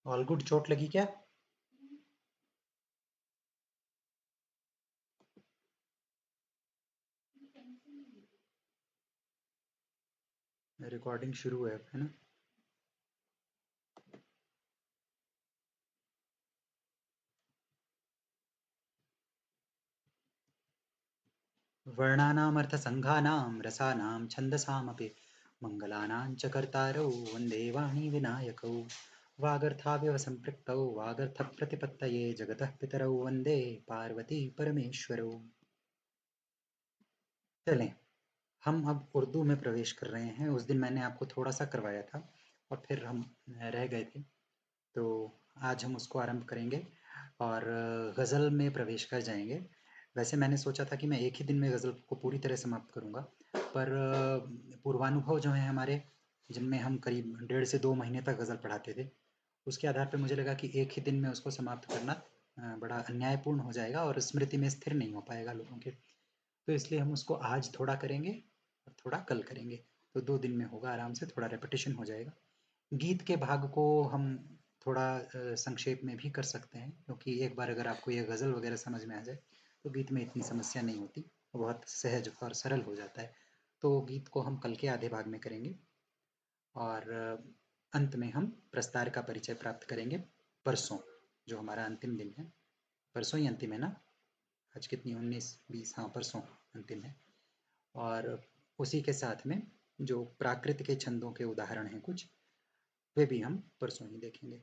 All good. चोट लगी क्या? रिकॉर्डिंग शुरू है अब, है ना? वर्णानामर्थसङ्घानां रसानां छन्दसामपि मङ्गलानां च कर्तारौ वन्दे वाणी विनायकौ वागर्थाविव सम्पृक्तौ वागर्थप्रतिपत्तये जगतः पितरौ वन्दे पार्वती परमेश्वरौ। चलें, हम अब उर्दू में प्रवेश कर रहे हैं। उस दिन मैंने आपको थोड़ा सा करवाया था और फिर हम रह गए थे, तो आज हम उसको आरंभ करेंगे और गज़ल में प्रवेश कर जाएंगे। वैसे मैंने सोचा था कि मैं एक ही दिन में गज़ल को पूरी तरह समाप्त करूंगा, पर पूर्वानुभव जो हैं हमारे, जिनमें हम करीब 1.5 से 2 महीने तक गज़ल पढ़ाते थे, उसके आधार पर मुझे लगा कि एक ही दिन में उसको समाप्त करना बड़ा अन्यायपूर्ण हो जाएगा और स्मृति में स्थिर नहीं हो पाएगा लोगों के। तो इसलिए हम उसको आज थोड़ा करेंगे और थोड़ा कल करेंगे, तो 2 दिन में होगा आराम से, थोड़ा रेपिटेशन हो जाएगा। गीत के भाग को हम थोड़ा संक्षेप में भी कर सकते हैं, क्योंकि एक बार अगर आपको ये गज़ल वगैरह समझ में आ जाए तो गीत में इतनी समस्या नहीं होती, बहुत सहज और सरल हो जाता है। तो गीत को हम कल के आधे भाग में करेंगे और अंत में हम प्रस्तार का परिचय प्राप्त करेंगे परसों, जो हमारा अंतिम दिन है। परसों ही अंतिम है ना? आज कितनी, 19, 20? हाँ, परसों अंतिम है। और उसी के साथ में जो प्राकृत के छंदों के उदाहरण हैं कुछ, वे भी हम परसों ही देखेंगे।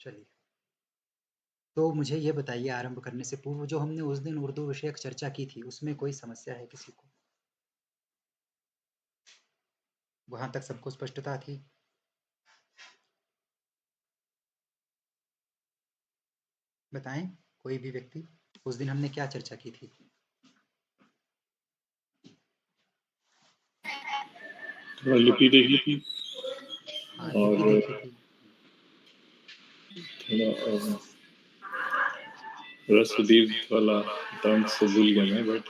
चलिए, तो मुझे ये बताइए आरंभ करने से पूर्व, जो हमने उस दिन उर्दू विषयक चर्चा की थी उसमें कोई समस्या है किसी को? वहां तक सबको स्पष्टता थी? बताएं, कोई भी व्यक्ति। उस दिन हमने क्या चर्चा की थी? थोड़ा लिपि देखी थी हाँ, और लिपि देखी थी। थोड़ा रस्व दीर्घ वाला टर्म से भूल गया मैं, बट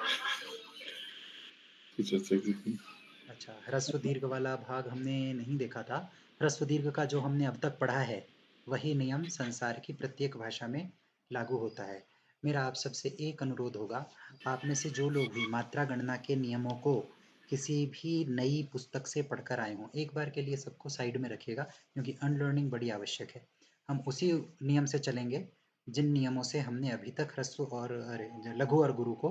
कुछ ऐसे की थी। अच्छा, ह्रस्व दीर्घ वाला भाग हमने नहीं देखा था। ह्रस्व दीर्घ का जो हमने अब तक पढ़ा है, वही नियम संसार की प्रत्येक भाषा में लागू होता है। मेरा आप सबसे एक अनुरोध होगा, आप में से जो लोग भी मात्रा गणना के नियमों को किसी भी नई पुस्तक से पढ़कर आए हों, एक बार के लिए सबको साइड में रखिएगा, क्योंकि अनलर्निंग बड़ी आवश्यक है। हम उसी नियम से चलेंगे जिन नियमों से हमने अभी तक ह्रस्व और लघु और गुरु को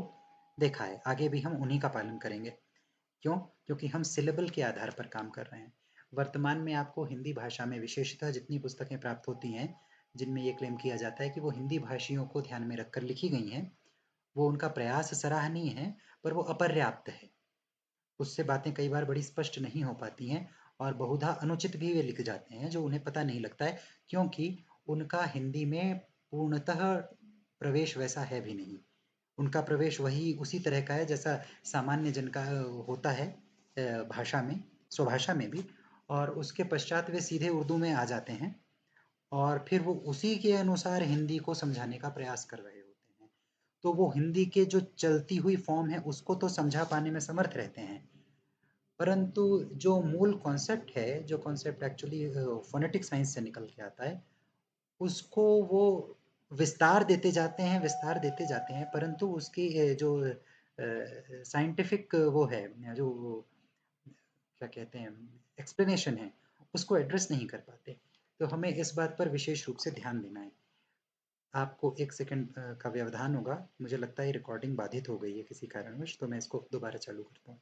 देखा है। आगे भी हम उन्हीं का पालन करेंगे। क्यों? क्योंकि हम सिलेबल के आधार पर काम कर रहे हैं। वर्तमान में आपको हिंदी भाषा में विशेषतः जितनी पुस्तकें प्राप्त होती हैं, जिनमें ये क्लेम किया जाता है कि वो हिंदी भाषियों को ध्यान में रखकर लिखी गई हैं, वो उनका प्रयास सराहनीय है, पर वो अपर्याप्त है। उससे बातें कई बार बड़ी स्पष्ट नहीं हो पाती हैं और बहुधा अनुचित भी वे लिख जाते हैं, जो उन्हें पता नहीं लगता है, क्योंकि उनका हिंदी में पूर्णतः प्रवेश वैसा है भी नहीं। उनका प्रवेश वही उसी तरह का है जैसा सामान्य जन का होता है, भाषा में, स्वभाषा में भी, और उसके पश्चात वे सीधे उर्दू में आ जाते हैं और फिर वो उसी के अनुसार हिंदी को समझाने का प्रयास कर रहे होते हैं। तो वो हिंदी के जो चलती हुई फॉर्म है उसको तो समझा पाने में समर्थ रहते हैं, परंतु जो मूल कॉन्सेप्ट है, जो कॉन्सेप्ट एक्चुअली फोनेटिक साइंस से निकल के आता है, उसको वो विस्तार देते जाते हैं, विस्तार देते जाते हैं, परंतु उसकी जो साइंटिफिक वो है, जो क्या कहते हैं, एक्सप्लेनेशन है, उसको एड्रेस नहीं कर पाते। तो हमें इस बात पर विशेष रूप से ध्यान देना है। आपको 1 सेकंड का व्यवधान होगा, मुझे लगता है रिकॉर्डिंग बाधित हो गई है किसी कारणवश, तो मैं इसको दोबारा चालू करता हूँ।